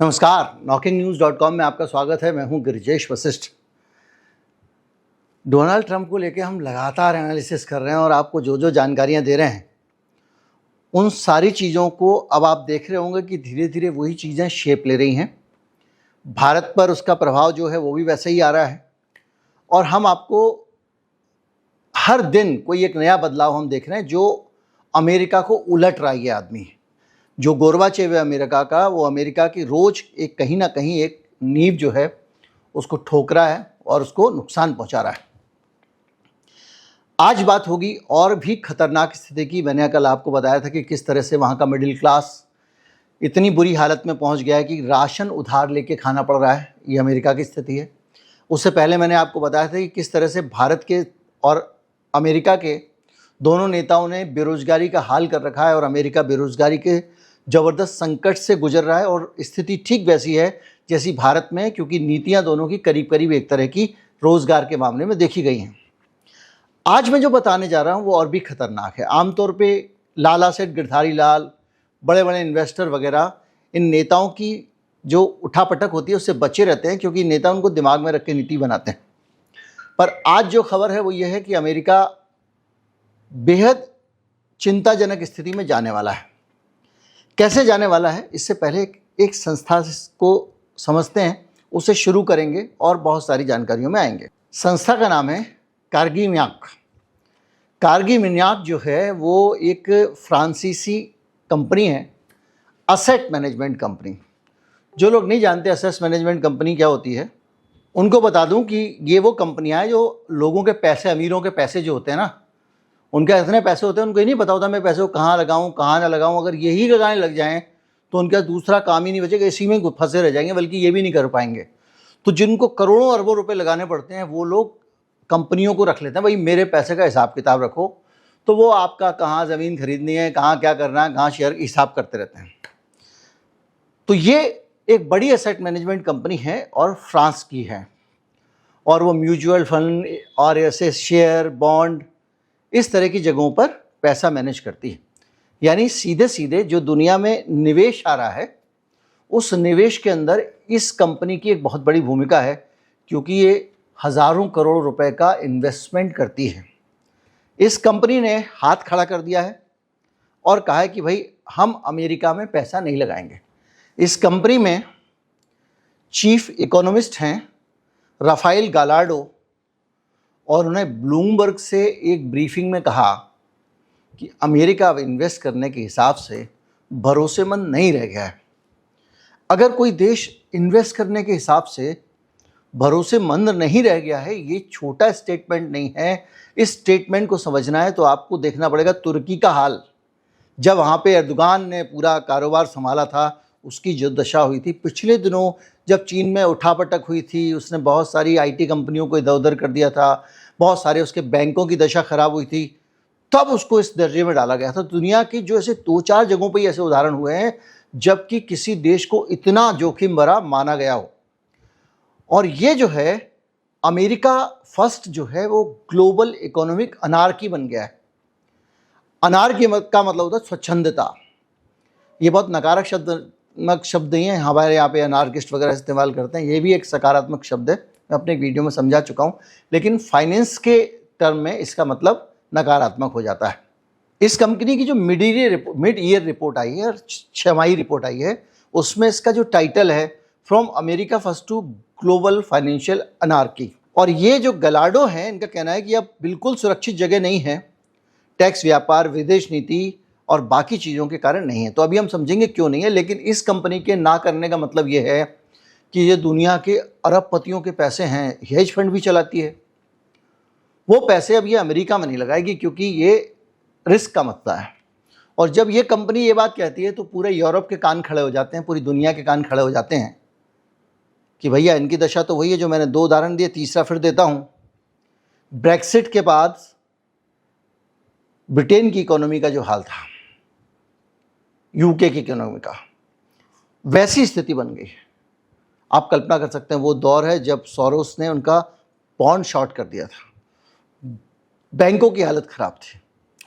नमस्कार, NockingNews.com में आपका स्वागत है। मैं हूं गिरिजेश वशिष्ठ। डोनाल्ड ट्रंप को लेकर हम लगातार एनालिसिस कर रहे हैं और आपको जो जो जानकारियां दे रहे हैं उन सारी चीज़ों को अब आप देख रहे होंगे कि धीरे धीरे वही चीज़ें शेप ले रही हैं। भारत पर उसका प्रभाव जो है वो भी वैसे ही आ रहा है और हम आपको हर दिन कोई एक नया बदलाव हम देख रहे हैं जो अमेरिका को उलट रहा है। ये आदमी जो गोरबाचेव है अमेरिका का, वो अमेरिका की रोज एक कहीं ना कहीं एक नींव जो है उसको ठोक रहा है और उसको नुकसान पहुंचा रहा है। आज बात होगी और भी खतरनाक स्थिति की। मैंने कल आपको बताया था कि किस तरह से वहाँ का मिडिल क्लास इतनी बुरी हालत में पहुँच गया है कि राशन उधार लेके खाना पड़ रहा है। ये अमेरिका की स्थिति है। उससे पहले मैंने आपको बताया था कि किस तरह से भारत के और अमेरिका के दोनों नेताओं ने बेरोजगारी का हाल कर रखा है और अमेरिका बेरोजगारी के ज़बरदस्त संकट से गुजर रहा है और स्थिति ठीक वैसी है जैसी भारत में है, क्योंकि नीतियां दोनों की करीब करीब एक तरह की रोजगार के मामले में देखी गई हैं। आज मैं जो बताने जा रहा हूं वो और भी खतरनाक है। आमतौर पे लाला सेठ, गिरधारी लाल, बड़े बड़े इन्वेस्टर वगैरह इन नेताओं की जो उठापटक होती है उससे बचे रहते हैं, क्योंकि नेता उनको दिमाग में रख के नीति बनाते हैं। पर आज जो खबर है वो ये है कि अमेरिका बेहद चिंताजनक स्थिति में जाने वाला है। कैसे जाने वाला है, इससे पहले एक संस्था को समझते हैं, उसे शुरू करेंगे और बहुत सारी जानकारियों में आएंगे। संस्था का नाम है कार्गी मिन्याक। कार्गी मिन्याक जो है वो एक फ्रांसीसी कंपनी है, असेट मैनेजमेंट कंपनी। जो लोग नहीं जानते असेट मैनेजमेंट कंपनी क्या होती है, उनको बता दूं कि ये वो कंपनियां हैं जो लोगों के पैसे, अमीरों के पैसे जो होते हैं ना, उनके इतने पैसे होते हैं उनको ये नहीं पता होता मैं पैसे को कहाँ लगाऊं कहाँ ना लगाऊं। अगर यही लगाने लग जाएं तो उनका दूसरा काम ही नहीं बचेगा, इसी में फंसे रह जाएंगे, बल्कि ये भी नहीं कर पाएंगे। तो जिनको करोड़ों अरबों रुपए लगाने पड़ते हैं वो लोग कंपनियों को रख लेते हैं, भाई मेरे पैसे का हिसाब किताब रखो। तो वो आपका कहाँ ज़मीन खरीदनी है, कहाँ क्या करना है, कहाँ शेयर, हिसाब करते रहते हैं। तो ये एक बड़ी एसेट मैनेजमेंट कंपनी है और फ्रांस की है, और वो म्यूचुअल फंड और ऐसे शेयर, बॉन्ड, इस तरह की जगहों पर पैसा मैनेज करती है। यानी सीधे सीधे जो दुनिया में निवेश आ रहा है उस निवेश के अंदर इस कंपनी की एक बहुत बड़ी भूमिका है, क्योंकि ये हज़ारों करोड़ रुपए का इन्वेस्टमेंट करती है। इस कंपनी ने हाथ खड़ा कर दिया है और कहा है कि भाई हम अमेरिका में पैसा नहीं लगाएंगे। इस कंपनी में चीफ इकोनॉमिस्ट हैं राफेल गालार्डो, और उन्हें ब्लूमबर्ग से एक ब्रीफिंग में कहा कि अमेरिका अब इन्वेस्ट करने के हिसाब से भरोसेमंद नहीं रह गया है। अगर कोई देश इन्वेस्ट करने के हिसाब से भरोसेमंद नहीं रह गया है, ये छोटा स्टेटमेंट नहीं है। इस स्टेटमेंट को समझना है तो आपको देखना पड़ेगा तुर्की का हाल। जब वहाँ पे एर्दोगान ने पूरा कारोबार संभाला था, उसकी जो दशा हुई थी। पिछले दिनों जब चीन में उठापटक हुई थी, उसने बहुत सारी आईटी कंपनियों को इधर उधर कर दिया था, बहुत सारे उसके बैंकों की दशा खराब हुई थी, तब उसको इस दर्जे में डाला गया था। दुनिया की जो ऐसे 2-4 जगहों पर ऐसे उदाहरण हुए हैं जबकि किसी देश को इतना जोखिम भरा माना गया हो। और ये जो है अमेरिका फर्स्ट जो है वो ग्लोबल इकोनॉमिक अनार्की बन गया है। अनार्की का मतलब होता है स्वच्छंदता। ये बहुत नकारात्मक शब्द नहीं है, हमारे यहाँ पे अनार्किस्ट वगैरह इस्तेमाल करते हैं। ये भी एक सकारात्मक शब्द है, मैं अपने एक वीडियो में समझा चुका हूँ, लेकिन फाइनेंस के टर्म में इसका मतलब नकारात्मक हो जाता है। इस कंपनी की जो मिड ईयर रिपोर्ट आई है और छमाही रिपोर्ट आई है, उसमें इसका जो टाइटल है from America first to global financial anarchy. और ये जो गलार्डो हैं, इनका कहना है कि अब बिल्कुल सुरक्षित जगह नहीं है, टैक्स, व्यापार, विदेश नीति और बाकी चीज़ों के कारण नहीं है। तो अभी हम समझेंगे क्यों नहीं है, लेकिन इस कंपनी के ना करने का मतलब ये है कि ये दुनिया के अरबपतियों के पैसे हैं, हेज फंड भी चलाती है, वो पैसे अब ये अमेरिका में नहीं लगाएगी, क्योंकि ये रिस्क का मसला है। और जब ये कंपनी ये बात कहती है तो पूरे यूरोप के कान खड़े हो जाते हैं, पूरी दुनिया के कान खड़े हो जाते हैं कि भैया इनकी दशा तो वही है जो मैंने 2 उदाहरण दिए, तीसरा फिर देता हूँ। ब्रेक्सिट के बाद ब्रिटेन की इकोनॉमी का जो हाल था, यूके की इकोनॉमी का, वैसी स्थिति बन गई है। आप कल्पना कर सकते हैं वो दौर है जब सोरोस ने उनका बॉन्ड शॉर्ट कर दिया था, बैंकों की हालत खराब थी,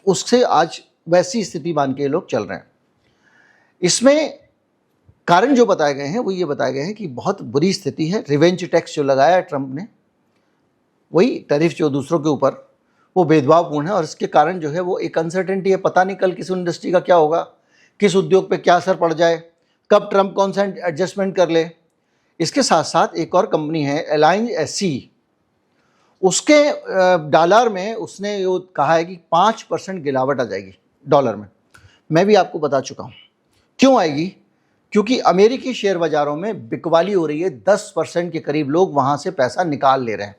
उससे आज वैसी स्थिति मान के लोग चल रहे हैं। इसमें कारण जो बताए गए हैं वो ये बताए गए हैं कि बहुत बुरी स्थिति है। रिवेंज टैक्स जो लगाया है ट्रंप ने, वही टैरिफ जो दूसरों के ऊपर, वो भेदभावपूर्ण है और इसके कारण जो है वो एक अनसर्टेनिटी है। पता नहीं कल किस इंडस्ट्री का क्या होगा, किस उद्योग पे क्या असर पड़ जाए, कब ट्रंप कौन सा एडजस्टमेंट कर ले। इसके साथ साथ एक और कंपनी है अलायंस एससी, उसके डॉलर में उसने ये कहा है कि 5% गिरावट आ जाएगी डॉलर में। मैं भी आपको बता चुका हूँ क्यों आएगी, क्योंकि अमेरिकी शेयर बाजारों में बिकवाली हो रही है। 10% के करीब लोग वहाँ से पैसा निकाल ले रहे हैं।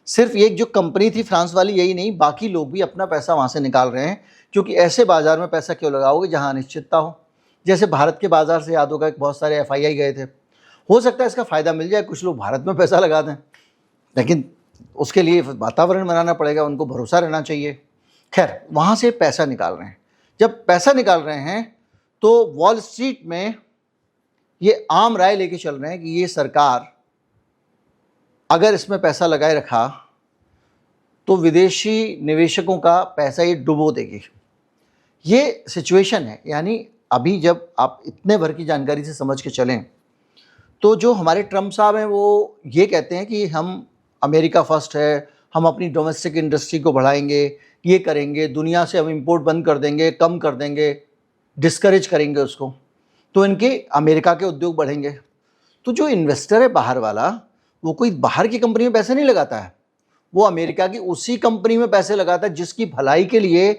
सिर्फ एक जो कंपनी थी फ्रांस वाली, यही नहीं, बाकी लोग भी अपना पैसा वहाँ से निकाल रहे हैं। क्योंकि ऐसे बाजार में पैसा क्यों लगाओगे जहाँ अनिश्चितता हो। जैसे भारत के बाजार से याद होगा बहुत सारे एफआईआई गए थे, हो सकता है इसका फ़ायदा मिल जाए, कुछ लोग भारत में पैसा लगा दें, लेकिन उसके लिए वातावरण बनाना पड़ेगा, उनको भरोसा रहना चाहिए। खैर, वहाँ से पैसा निकाल रहे हैं। जब पैसा निकाल रहे हैं तो वॉल स्ट्रीट में ये आम राय लेके चल रहे हैं कि ये सरकार अगर इसमें पैसा लगाए रखा तो विदेशी निवेशकों का पैसा ये डुबो देगी। ये सिचुएशन है। यानी अभी जब आप इतने भर की जानकारी से समझ के चलें तो जो हमारे ट्रंप साहब हैं वो ये कहते हैं कि हम अमेरिका फर्स्ट है, हम अपनी डोमेस्टिक इंडस्ट्री को बढ़ाएंगे, ये करेंगे, दुनिया से हम इंपोर्ट बंद कर देंगे, कम कर देंगे, डिस्करेज करेंगे उसको, तो इनके अमेरिका के उद्योग बढ़ेंगे। तो जो इन्वेस्टर है बाहर वाला, वो कोई बाहर की कंपनी में पैसे नहीं लगाता है, वो अमेरिका की उसी कंपनी में पैसे लगाता है जिसकी भलाई के लिए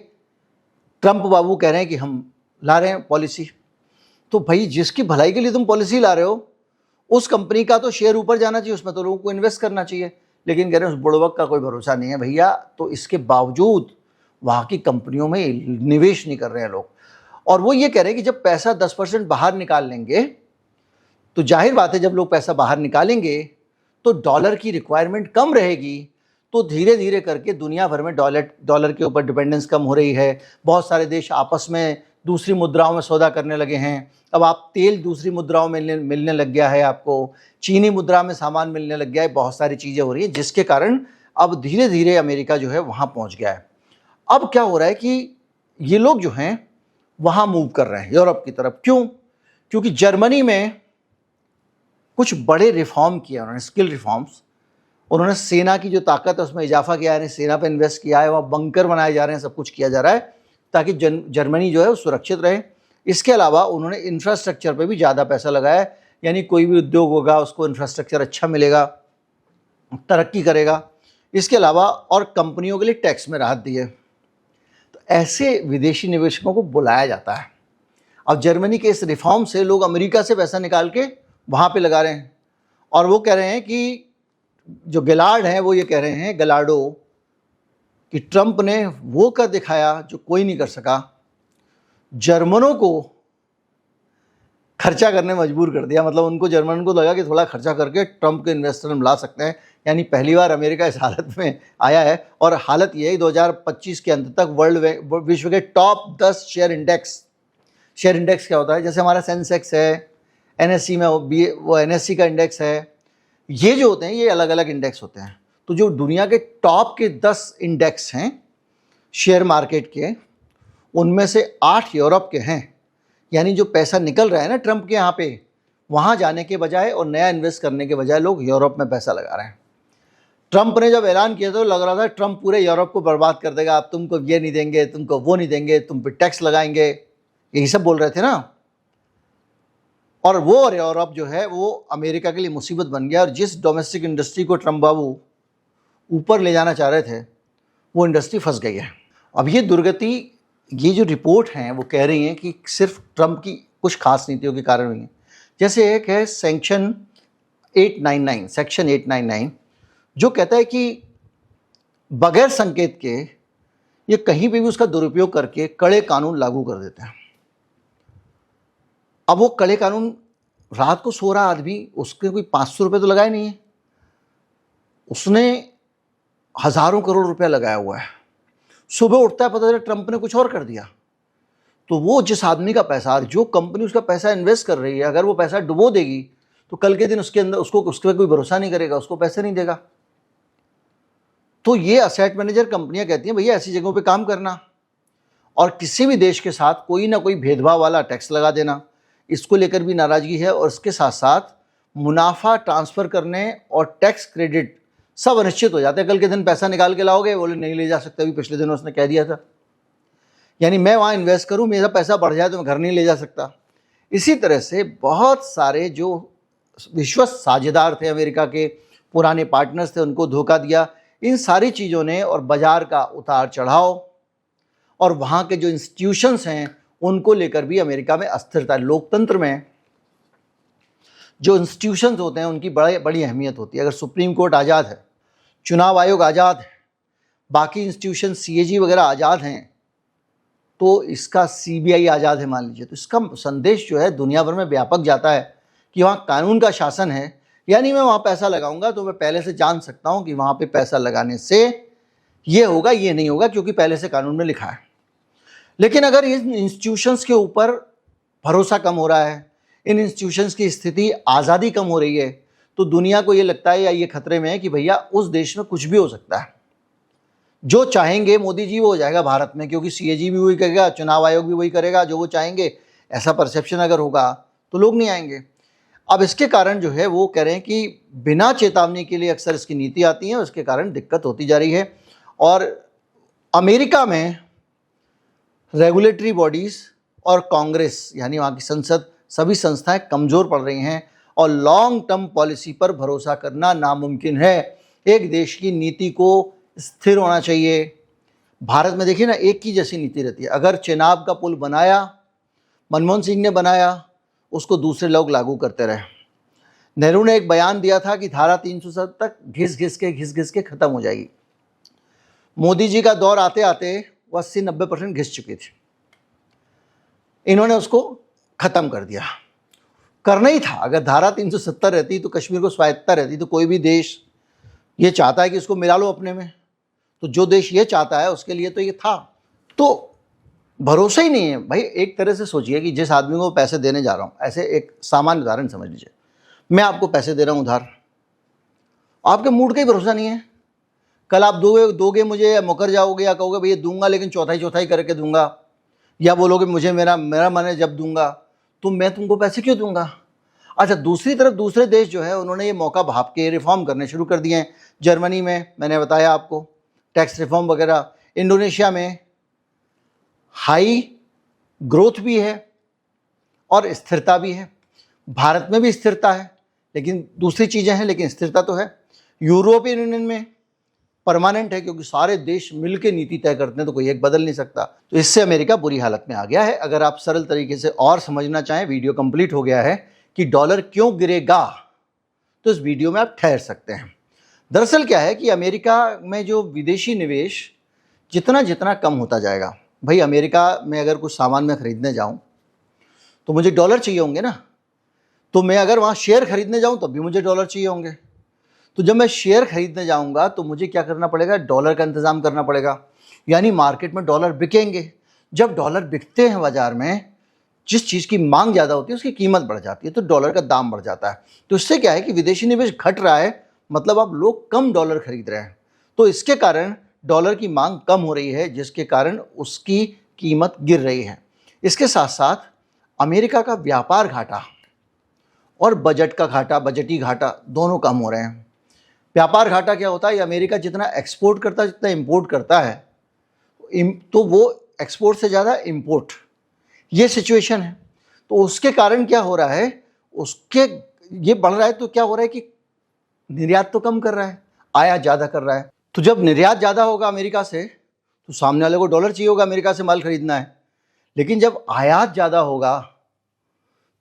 ट्रंप बाबू कह रहे हैं कि हम ला रहे हैं पॉलिसी। तो भाई, जिसकी भलाई के लिए तुम पॉलिसी ला रहे हो, उस कंपनी का तो शेयर ऊपर जाना चाहिए, उसमें तो लोगों को इन्वेस्ट करना चाहिए। लेकिन कह रहे हैं उस बुड़बक का कोई भरोसा नहीं है भैया। तो इसके बावजूद वहाँ की कंपनियों में निवेश नहीं कर रहे हैं लोग। और वो ये कह रहे हैं कि जब पैसा 10% बाहर निकाल लेंगे तो जाहिर बात है, जब लोग पैसा बाहर निकालेंगे तो डॉलर की रिक्वायरमेंट कम रहेगी। तो धीरे धीरे करके दुनिया भर में डॉलर के ऊपर डिपेंडेंस कम हो रही है। बहुत सारे देश आपस में दूसरी मुद्राओं में सौदा करने लगे हैं। अब आप तेल दूसरी मुद्राओं में मिलने लग गया है, आपको चीनी मुद्रा में सामान मिलने लग गया है, बहुत सारी चीज़ें हो रही हैं, जिसके कारण अब धीरे धीरे अमेरिका जो है वहाँ पहुँच गया है। अब क्या हो रहा है कि ये लोग जो हैं वहाँ मूव कर रहे हैं यूरोप की तरफ। क्यों? क्योंकि जर्मनी में कुछ बड़े रिफॉर्म किए उन्होंने, स्किल रिफॉर्म्स। उन्होंने सेना की जो ताकत है उसमें इजाफा किया है, सेना पर इन्वेस्ट किया है, वहाँ बंकर बनाए जा रहे हैं, सब कुछ किया जा रहा है ताकि जर्मनी जो है वो सुरक्षित रहे। इसके अलावा उन्होंने इंफ्रास्ट्रक्चर पे भी ज़्यादा पैसा लगाया है। यानी कोई भी उद्योग होगा उसको इंफ्रास्ट्रक्चर अच्छा मिलेगा, तरक्की करेगा। इसके अलावा और कंपनियों के लिए टैक्स में राहत दी है। तो ऐसे विदेशी निवेशकों को बुलाया जाता है। अब जर्मनी के इस रिफॉर्म से लोग अमेरिका से पैसा निकाल के वहाँ पे लगा रहे हैं। और वो कह रहे हैं कि जो गिलार्ड हैं वो ये कह रहे हैं, गिलार्डो, कि ट्रंप ने वो कर दिखाया जो कोई नहीं कर सका, जर्मनों को खर्चा करने मजबूर कर दिया। मतलब उनको, जर्मन को लगा कि थोड़ा खर्चा करके ट्रंप के इन्वेस्टर हम ला सकते हैं। यानी पहली बार अमेरिका इस हालत में आया है। और हालत ये है 2025 के अंत तक विश्व के टॉप 10 शेयर इंडेक्स क्या होता है, जैसे हमारा सेंसेक्स है, एनएससी में वो एनएससी का इंडेक्स है, ये जो होते हैं ये अलग अलग इंडेक्स होते हैं। तो जो दुनिया के टॉप के 10 इंडेक्स हैं शेयर मार्केट के, उनमें से 8 यूरोप के हैं। यानी जो पैसा निकल रहा है ना ट्रंप के यहाँ पे, वहाँ जाने के बजाय और नया इन्वेस्ट करने के बजाय लोग यूरोप में पैसा लगा रहे हैं। ट्रंप ने जब ऐलान किया तो लग रहा था ट्रंप पूरे यूरोप को बर्बाद कर देगा, आप तुमको ये नहीं देंगे, तुमको वो नहीं देंगे, तुम पे टैक्स लगाएंगे, यही सब बोल रहे थे ना। और वो यूरोप जो है वो अमेरिका के लिए मुसीबत बन गया। और जिस डोमेस्टिक इंडस्ट्री को ट्रंप बाबू ऊपर ले जाना चाह रहे थे, वो इंडस्ट्री फंस गई है। अब ये दुर्गति, ये जो रिपोर्ट हैं वो कह रही हैं कि सिर्फ ट्रंप की कुछ खास नीतियों के कारण हुई है। जैसे एक है सेक्शन 899, जो कहता है कि बगैर संकेत के ये कहीं पे भी उसका दुरुपयोग करके कड़े कानून लागू कर देते हैं। अब वो कड़े कानून, रात को सो रहा आदमी, उसके कोई 500 रुपये तो लगाए नहीं है, उसने हज़ारों करोड़ रुपया लगाया हुआ है। सुबह उठता है, पता चला ट्रंप ने कुछ और कर दिया। तो वो जिस आदमी का पैसा, जो कंपनी उसका पैसा इन्वेस्ट कर रही है, अगर वो पैसा डुबो देगी तो कल के दिन उसके अंदर उसके पे कोई भरोसा नहीं करेगा, उसको पैसे नहीं देगा। तो ये असेट मैनेजर कंपनियां कहती हैं भैया ऐसी जगहों पे काम करना और किसी भी देश के साथ कोई ना कोई भेदभाव वाला टैक्स लगा देना। इसको लेकर भी नाराज़गी है, और इसके साथ साथ मुनाफा ट्रांसफ़र करने और टैक्स क्रेडिट सब अनिश्चित हो जाते हैं। कल के दिन पैसा निकाल के लाओगे, बोले नहीं ले जा सकते, अभी पिछले दिनों उसने कह दिया था। यानी मैं वहाँ इन्वेस्ट करूँ, मेरा पैसा बढ़ जाए तो मैं घर नहीं ले जा सकता। इसी तरह से बहुत सारे जो विश्वस्त साझेदार थे, अमेरिका के पुराने पार्टनर्स थे, उनको धोखा दिया। इन सारी चीज़ों ने, और बाज़ार का उतार चढ़ाव और वहाँ के जो इंस्टीट्यूशंस हैं उनको लेकर भी अमेरिका में अस्थिरता। लोकतंत्र में जो इंस्टीट्यूशंस होते हैं उनकी बड़ी अहमियत होती है। अगर सुप्रीम कोर्ट आज़ाद है, चुनाव आयोग आज़ाद है, बाकी इंस्टीट्यूशन CAG वगैरह आज़ाद हैं, तो इसका CBI आज़ाद है मान लीजिए, तो इसका संदेश जो है दुनिया भर में व्यापक जाता है कि वहाँ कानून का शासन है। यानी मैं वहाँ पैसा लगाऊंगा तो मैं पहले से जान सकता हूँ कि वहाँ पे पैसा लगाने से ये होगा, ये नहीं होगा, क्योंकि पहले से कानून में लिखा है। लेकिन अगर इन इंस्टीट्यूशंस के ऊपर भरोसा कम हो रहा है, इन इंस्टीट्यूशंस की स्थिति आज़ादी कम हो रही है, तो दुनिया को ये लगता है या ये खतरे में है कि भैया उस देश में कुछ भी हो सकता है। जो चाहेंगे मोदी जी वो हो जाएगा भारत में, क्योंकि CAG भी वही करेगा, चुनाव आयोग भी वही करेगा जो वो चाहेंगे। ऐसा परसेप्शन अगर होगा तो लोग नहीं आएंगे। अब इसके कारण जो है वो कह रहे हैं कि बिना चेतावनी के लिए अक्सर इसकी नीति आती है, उसके कारण दिक्कत होती जा रही है। और अमेरिका में रेगुलेटरी बॉडीज़ और कांग्रेस यानी वहाँ की संसद, सभी संस्थाएं कमज़ोर पड़ रही हैं और लॉन्ग टर्म पॉलिसी पर भरोसा करना नामुमकिन है। एक देश की नीति को स्थिर होना चाहिए। भारत में देखिए ना, एक ही जैसी नीति रहती है। अगर चेनाब का पुल बनाया, मनमोहन सिंह ने बनाया, उसको दूसरे लोग लागू करते रहे। नेहरू ने एक बयान दिया था कि धारा 370 घिस घिस के ख़त्म हो जाएगी। मोदी जी का दौर आते आते वो 80-90% घिस चुकी थी। इन्होंने उसको ख़त्म कर दिया। करना ही था। अगर धारा 370 रहती तो कश्मीर को स्वायत्तता रहती, तो कोई भी देश ये चाहता है कि इसको मिला लो अपने में, तो जो देश ये चाहता है उसके लिए तो ये था। तो भरोसा ही नहीं है भाई। एक तरह से सोचिए कि जिस आदमी को पैसे देने जा रहा हूँ, ऐसे एक सामान्य उदाहरण समझ लीजिए, मैं आपको पैसे दे रहा हूँ उधार, आपके मूड का ही भरोसा नहीं है। कल आप दोगे मुझे, या मुकर जाओगे, या कहोगे भैया दूंगा लेकिन चौथाई करके दूंगा, या बोलोगे मुझे मेरा मन है जब दूंगा, तो मैं तुमको पैसे क्यों दूंगा। अच्छा, दूसरी तरफ दूसरे देश जो है उन्होंने ये मौका भाप के रिफॉर्म करने शुरू कर दिए हैं। जर्मनी में मैंने बताया आपको टैक्स रिफॉर्म वगैरह, इंडोनेशिया में हाई ग्रोथ भी है और स्थिरता भी है। भारत में भी स्थिरता है, लेकिन दूसरी चीज़ें हैं, लेकिन स्थिरता तो है। यूरोपियन यूनियन में परमानेंट है, क्योंकि सारे देश मिलकर नीति तय करते हैं, तो कोई एक बदल नहीं सकता। तो इससे अमेरिका बुरी हालत में आ गया है। अगर आप सरल तरीके से और समझना चाहें, वीडियो कंप्लीट हो गया है कि डॉलर क्यों गिरेगा, तो इस वीडियो में आप ठहर सकते हैं। दरअसल क्या है कि अमेरिका में जो विदेशी निवेश जितना जितना कम होता जाएगा, भाई अमेरिका में अगर कुछ सामान मैं खरीदने जाऊं तो मुझे डॉलर चाहिए होंगे ना, तो मैं अगर वहाँ शेयर खरीदने जाऊं तब भी मुझे डॉलर चाहिए होंगे। तो जब मैं शेयर खरीदने जाऊंगा तो मुझे क्या करना पड़ेगा, डॉलर का इंतज़ाम करना पड़ेगा। यानी मार्केट में डॉलर बिकेंगे। जब डॉलर बिकते हैं बाज़ार में, जिस चीज़ की मांग ज़्यादा होती है उसकी कीमत बढ़ जाती है, तो डॉलर का दाम बढ़ जाता है। तो इससे क्या है कि विदेशी निवेश घट रहा है, मतलब अब लोग कम डॉलर खरीद रहे हैं, तो इसके कारण डॉलर की मांग कम हो रही है, जिसके कारण उसकी कीमत गिर रही है। इसके साथ साथ अमेरिका का व्यापार घाटा और बजट का घाटा, बजटी घाटा दोनों कम हो रहे हैं। व्यापार घाटा क्या होता है, ये अमेरिका जितना एक्सपोर्ट करता है जितना इंपोर्ट करता है, तो वो एक्सपोर्ट से ज़्यादा इंपोर्ट, ये सिचुएशन है। तो उसके कारण क्या हो रहा है, उसके ये बढ़ रहा है, तो क्या हो रहा है कि निर्यात तो कम कर रहा है, आयात ज़्यादा कर रहा है। तो जब निर्यात ज़्यादा होगा अमेरिका से, तो सामने वाले को डॉलर चाहिए होगा, अमेरिका से माल खरीदना है। लेकिन जब आयात ज़्यादा होगा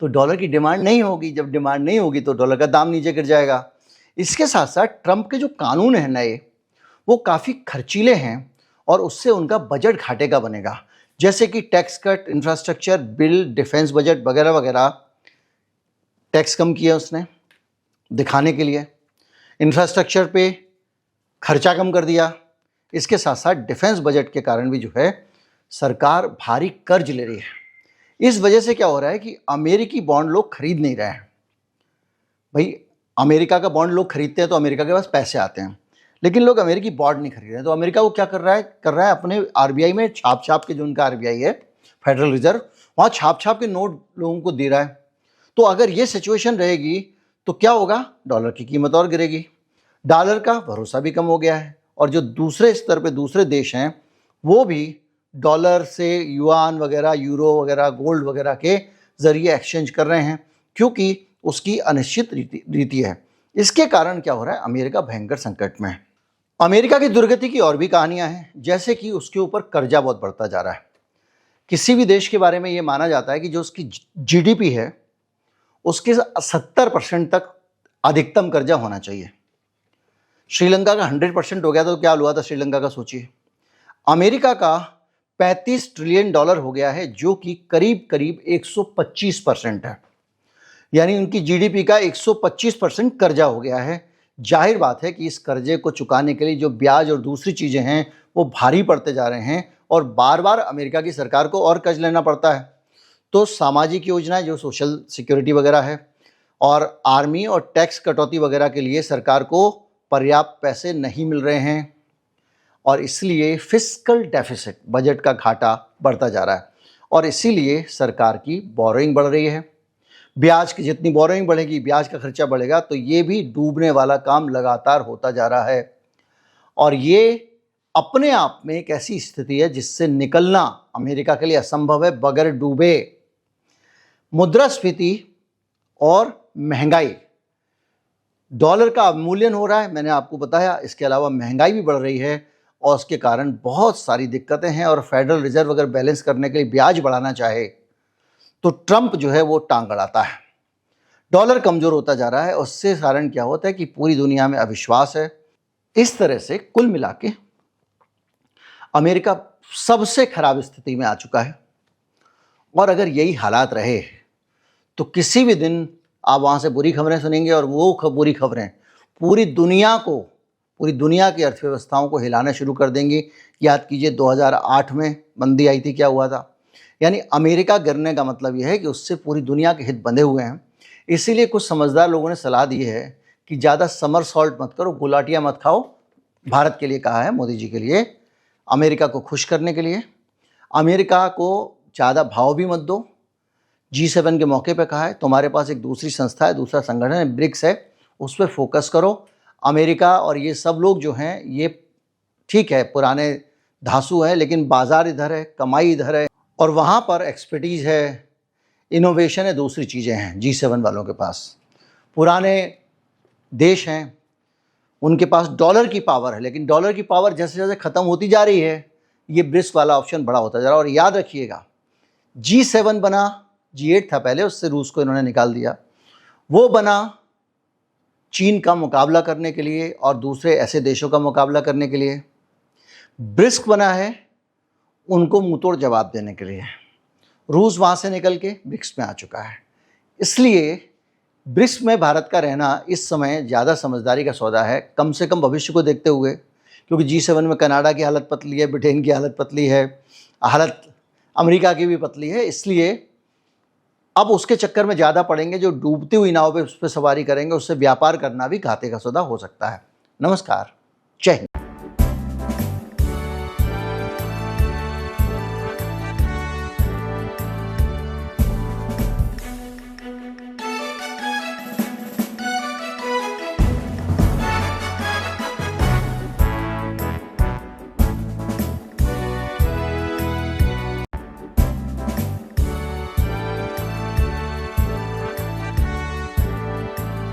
तो डॉलर की डिमांड नहीं होगी। जब डिमांड नहीं होगी तो डॉलर का दाम नीचे गिर जाएगा। इसके साथ साथ ट्रंप के जो कानून हैं नए, वो काफ़ी खर्चीले हैं और उससे उनका बजट घाटे का बनेगा। जैसे कि tax cut, infrastructure bill, defence budget वगैरह वगैरह, टैक्स कम किया उसने दिखाने के लिए, इंफ्रास्ट्रक्चर पे खर्चा कम कर दिया। इसके साथ साथ डिफेंस बजट के कारण भी जो है सरकार भारी कर्ज ले रही है। इस वजह से क्या हो रहा है कि अमेरिकी बॉन्ड लोग खरीद नहीं रहे हैं। भाई अमेरिका का बॉन्ड लोग खरीदते हैं तो अमेरिका के पास पैसे आते हैं, लेकिन लोग अमेरिकी बॉन्ड नहीं खरीद रहे हैं। तो अमेरिका को क्या कर रहा है अपने RBI में छाप के, जो उनका RBI है, फेडरल रिजर्व, वहाँ छाप छाप के नोट लोगों को दे रहा है। तो अगर ये सिचुएशन रहेगी तो क्या होगा, डॉलर की कीमत और गिरेगी, डॉलर का भरोसा भी कम हो गया है, और जो दूसरे स्तर पे दूसरे देश हैं वो भी डॉलर से युआन वगैरह, यूरो वगैरह, गोल्ड वगैरह के ज़रिए एक्सचेंज कर रहे हैं, क्योंकि उसकी अनिश्चित रीति है। इसके कारण क्या हो रहा है, अमेरिका भयंकर संकट में है। अमेरिका की दुर्गति की और भी कहानियां हैं, जैसे कि उसके ऊपर कर्जा बहुत बढ़ता जा रहा है। किसी भी देश के बारे में ये माना जाता है कि जो उसकी जीडीपी है उसके 70% तक अधिकतम कर्जा होना चाहिए। श्रीलंका का 100% हो गया तो क्या हुआ था श्रीलंका का, सोचिए। अमेरिका का 35 ट्रिलियन डॉलर हो गया है, जो कि करीब करीब 125% है, यानी उनकी जीडीपी का 125% कर्जा हो गया है। जाहिर बात है कि इस कर्जे को चुकाने के लिए जो ब्याज और दूसरी चीज़ें हैं वो भारी पड़ते जा रहे हैं, और बार बार अमेरिका की सरकार को और कर्ज लेना पड़ता है। तो सामाजिक योजनाएं, जो सोशल सिक्योरिटी वगैरह है, और आर्मी और टैक्स कटौती वगैरह के लिए सरकार को पर्याप्त पैसे नहीं मिल रहे हैं, और इसलिए फिस्कल डेफिसिट, बजट का घाटा बढ़ता जा रहा है, और इसीलिए सरकार की बोरोइंग बढ़ रही है। ब्याज की जितनी बोरोइंग बढ़ेगी, ब्याज का खर्चा बढ़ेगा, तो ये भी डूबने वाला काम लगातार होता जा रहा है। और ये अपने आप में एक ऐसी स्थिति है जिससे निकलना अमेरिका के लिए असंभव है बगैर डूबे। मुद्रास्फीति और महंगाई, डॉलर का अवमूल्यन हो रहा है, मैंने आपको बताया। इसके अलावा महंगाई भी बढ़ रही है, और उसके कारण बहुत सारी दिक्कतें हैं। और फेडरल रिजर्व अगर बैलेंस करने के लिए ब्याज बढ़ाना चाहे तो ट्रंप जो है वो टांग अड़ाता है। डॉलर कमज़ोर होता जा रहा है, उससे कारण क्या होता है कि पूरी दुनिया में अविश्वास है। इस तरह से कुल मिला के अमेरिका सबसे खराब स्थिति में आ चुका है, और अगर यही हालात रहे तो किसी भी दिन आप वहाँ से बुरी खबरें सुनेंगे, और वो बुरी खबरें पूरी दुनिया की अर्थव्यवस्थाओं को हिलाना शुरू कर देंगी। याद कीजिए 2008 में मंदी आई थी, क्या हुआ था। यानी अमेरिका गिरने का मतलब यह है कि उससे पूरी दुनिया के हित बंधे हुए हैं। इसीलिए कुछ समझदार लोगों ने सलाह दी है कि ज़्यादा समर सॉल्ट मत करो, गुलाटियाँ मत खाओ। भारत के लिए कहा है, मोदी जी के लिए, अमेरिका को खुश करने के लिए। अमेरिका को ज़्यादा भाव भी मत दो। G7 के मौके पे कहा है, तुम्हारे पास एक दूसरी संस्था है, दूसरा संगठन है, ब्रिक्स है, उस पर फोकस करो। अमेरिका और ये सब लोग जो हैं, ये ठीक है पुराने धांसू हैं, लेकिन बाज़ार इधर है, कमाई इधर है, और वहाँ पर एक्सपर्टीज़ है, इनोवेशन है, दूसरी चीज़ें हैं। G7 वालों के पास पुराने देश हैं, उनके पास डॉलर की पावर है, लेकिन डॉलर की पावर जैसे जैसे ख़त्म होती जा रही है, ये ब्रिक्स वाला ऑप्शन बड़ा होता जा रहा है। और याद रखिएगा, G7 बना, G8 था पहले, उससे रूस को इन्होंने निकाल दिया। वो बना चीन का मुकाबला करने के लिए और दूसरे ऐसे देशों का मुकाबला करने के लिए। ब्रिक्स बना है उनको मुंहतोड़ जवाब देने के लिए। रूस वहाँ से निकल के ब्रिक्स में आ चुका है। इसलिए ब्रिक्स में भारत का रहना इस समय ज़्यादा समझदारी का सौदा है, कम से कम भविष्य को देखते हुए, क्योंकि G7 में कनाडा की हालत पतली है, ब्रिटेन की हालत पतली है, हालत अमेरिका की भी पतली है। इसलिए अब उसके चक्कर में ज़्यादा पड़ेंगे, जो डूबती हुई नाव पे उस पर सवारी करेंगे, उससे व्यापार करना भी घाटे का सौदा हो सकता है। नमस्कार, जय हिंद।